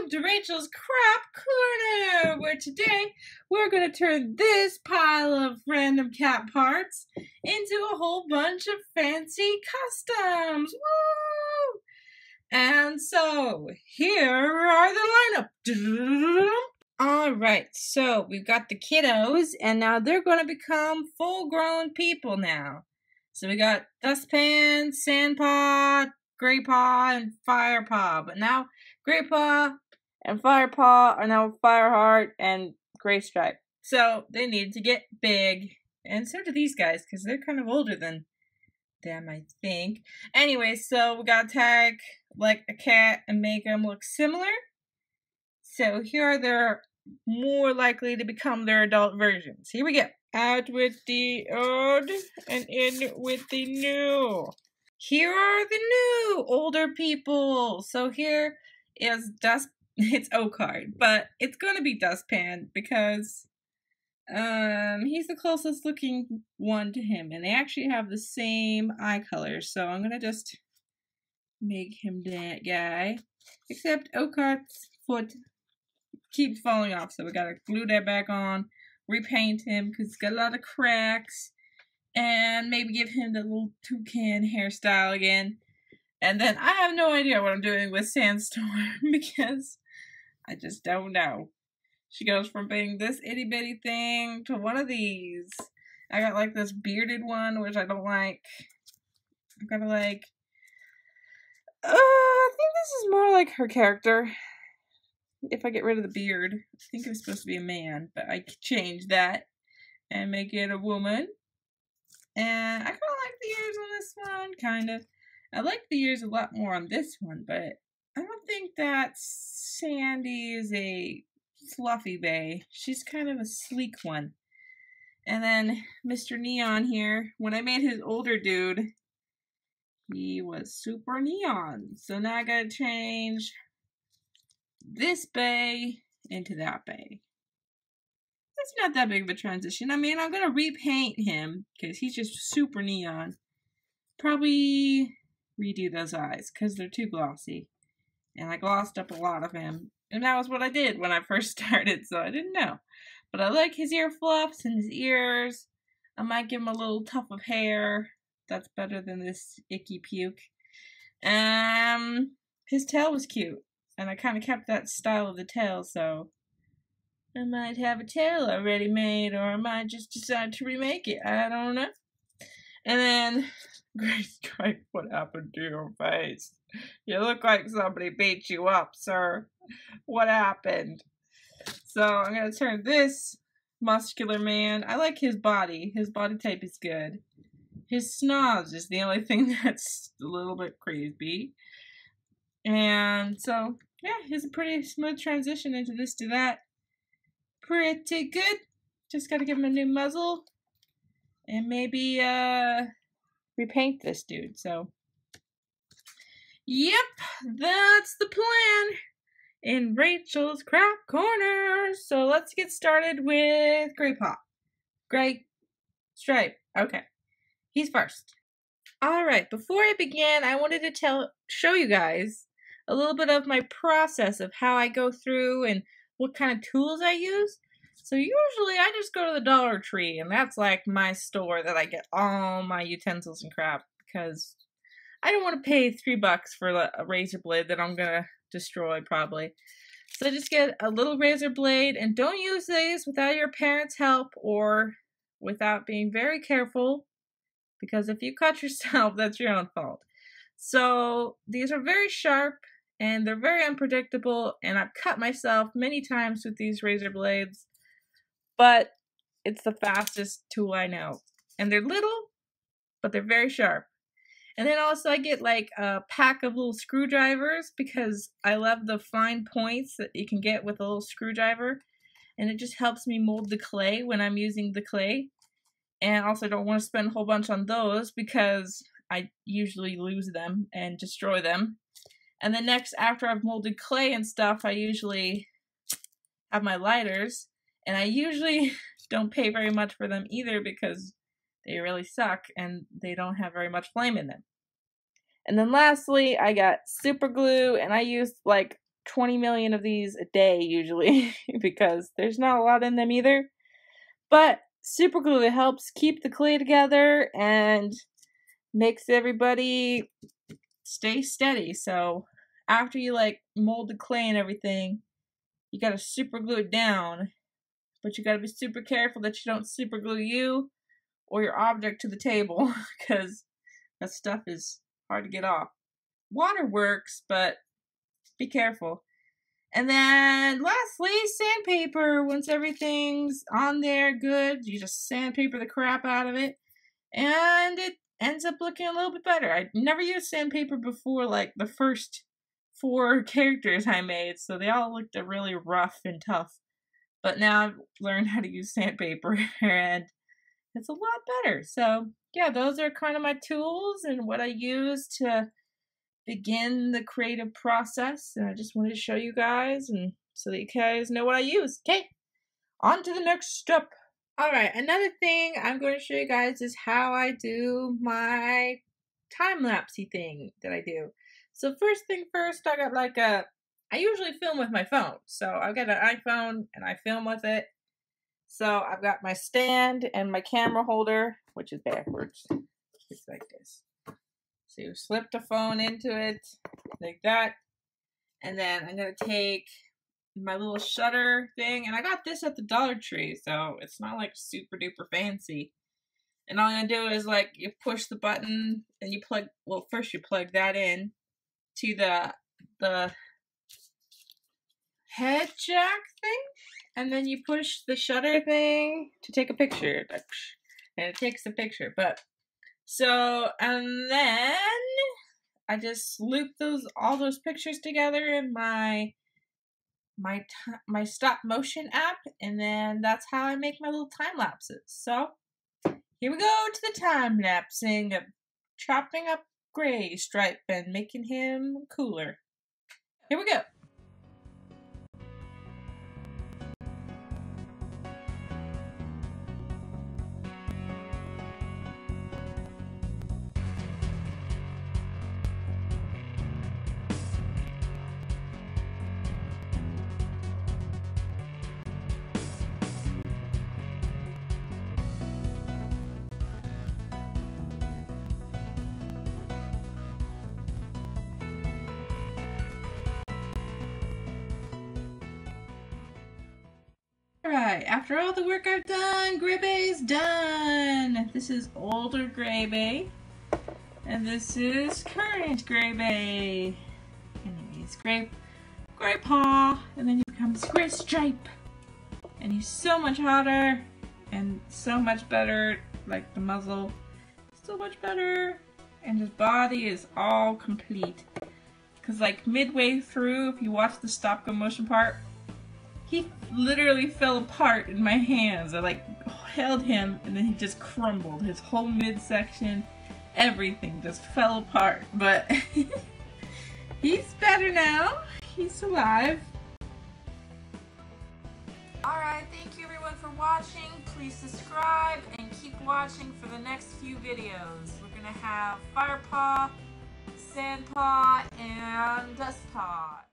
welcome to Rachel's Crap Corner, where today we're going to turn this pile of random cat parts into a whole bunch of fancy customs. Woo! And so, here are the lineup. Alright, so we've got the kiddos, and now they're going to become full-grown people now. So we got Dustpan, Sandpaw, Graypaw, and Firepaw. But now Graypaw and Firepaw are now Fireheart and Graystripe. So they need to get big. And so do these guys, because they're kind of older than them, I think. Anyway, so we gotta tag like a cat and make them look similar. So here are their more likely to become their adult versions. Here we go. Out with the old and in with the new. Here are the new older people. So here is it's Oakheart, but it's gonna be Dustpan because he's the closest looking one to him, and they actually have the same eye color. So I'm gonna just make him that guy. Except Oakheart's foot keeps falling off, so we gotta glue that back on. Repaint him because he's got a lot of cracks, and maybe give him the little toucan hairstyle again. And then I have no idea what I'm doing with Sandstorm because I just don't know. She goes from being this itty bitty thing to one of these. I got like this bearded one, which I don't like. I gotta like, I think this is more like her character. If I get rid of the beard, I think it was supposed to be a man, but I could change that and make it a woman. And I kind of like the ears on this one, kind of. I like the ears a lot more on this one, but I don't think that Sandy is a fluffy bay. She's kind of a sleek one. And then Mr. Neon here, when I made his older dude, he was super neon. So now I gotta change this bay into that bay. It's not that big of a transition. I mean, I'm gonna repaint him because he's just super neon. Probably redo those eyes because they're too glossy. And I glossed up a lot of him. And that was what I did when I first started, so I didn't know. But I like his ear fluffs and his ears. I might give him a little tuft of hair. That's better than this icky puke. His tail was cute. And I kind of kept that style of the tail, so I might have a tail already made, or I might just decide to remake it. I don't know. And then, Graystripe, what happened to your face? You look like somebody beat you up, sir. What happened? So I'm going to turn this muscular man. I like his body. His body type is good. His snobs is the only thing that's a little bit creepy. And so, yeah, it's a pretty smooth transition into this to that. Pretty good. Just gotta give him a new muzzle. And maybe, repaint this dude, so. Yep, that's the plan in Rachel's Crap Corner. So let's get started with Graypaw. Graystripe. Okay. He's first. Alright, before I begin, I wanted to show you guys a little bit of my process of how I go through and what kind of tools I use. So usually I just go to the Dollar Tree, and that's like my store that I get all my utensils and crap, because I don't want to pay $3 for a razor blade that I'm gonna destroy probably. So just get a little razor blade, and don't use these without your parents' help or without being very careful, because if you cut yourself, that's your own fault. So these are very sharp, and they're very unpredictable, and I've cut myself many times with these razor blades, but it's the fastest tool I know. And they're little, but they're very sharp. And then also I get like a pack of little screwdrivers because I love the fine points that you can get with a little screwdriver, and it just helps me mold the clay when I'm using the clay. And also don't want to spend a whole bunch on those because I usually lose them and destroy them. And then next, after I've molded clay and stuff, I usually have my lighters. And I usually don't pay very much for them either because they really suck and they don't have very much flame in them. And then lastly, I got super glue, and I used like 20 million of these a day usually because there's not a lot in them either. But super glue, it helps keep the clay together and makes everybody stay steady. So after you like mold the clay and everything, you gotta super glue it down. But you gotta be super careful that you don't super glue you or your object to the table because that stuff is hard to get off. Water works, but be careful. And then lastly, sandpaper. Once everything's on there good, you just sandpaper the crap out of it and it ends up looking a little bit better. I never used sandpaper before, like the first 4 characters I made, so they all looked really rough and tough. But now I've learned how to use sandpaper and it's a lot better. So yeah, those are kind of my tools and what I use to begin the creative process. And I just wanted to show you guys and so that you guys know what I use. Okay, on to the next step. Alright, another thing I'm going to show you guys is how I do my time-lapsey thing that I do. So first thing first, I got like I usually film with my phone. So I've got an iPhone and I film with it. So I've got my stand and my camera holder, which is backwards. It's like this. So you slip the phone into it like that. And then I'm going to take my little shutter thing. And I got this at the Dollar Tree, so it's not like super duper fancy. And all I'm going to do is like you push the button and you plug, well first you plug that in to the head jack thing. And then you push the shutter thing to take a picture. And it takes a picture. But so, and then I just loop all those pictures together in my stop motion app, and then that's how I make my little time lapses. So here we go to the time lapsing of chopping up Gray Stripe and making him cooler. Here we go. Alright, after all the work I've done, Graybay's done! This is older Graybay, and this is current Graybay. Anyways, Graypaw, and then he becomes Gray Stripe. And he's so much hotter, and so much better, like the muzzle, so much better, and his body is all complete. Cause like midway through, if you watch the stop-go motion part, he literally fell apart in my hands. I like held him and then he just crumbled. His whole midsection, everything just fell apart. But he's better now. He's alive. Alright, thank you everyone for watching. Please subscribe and keep watching for the next few videos. We're gonna have Firepaw, Sandpaw, and Dustpaw.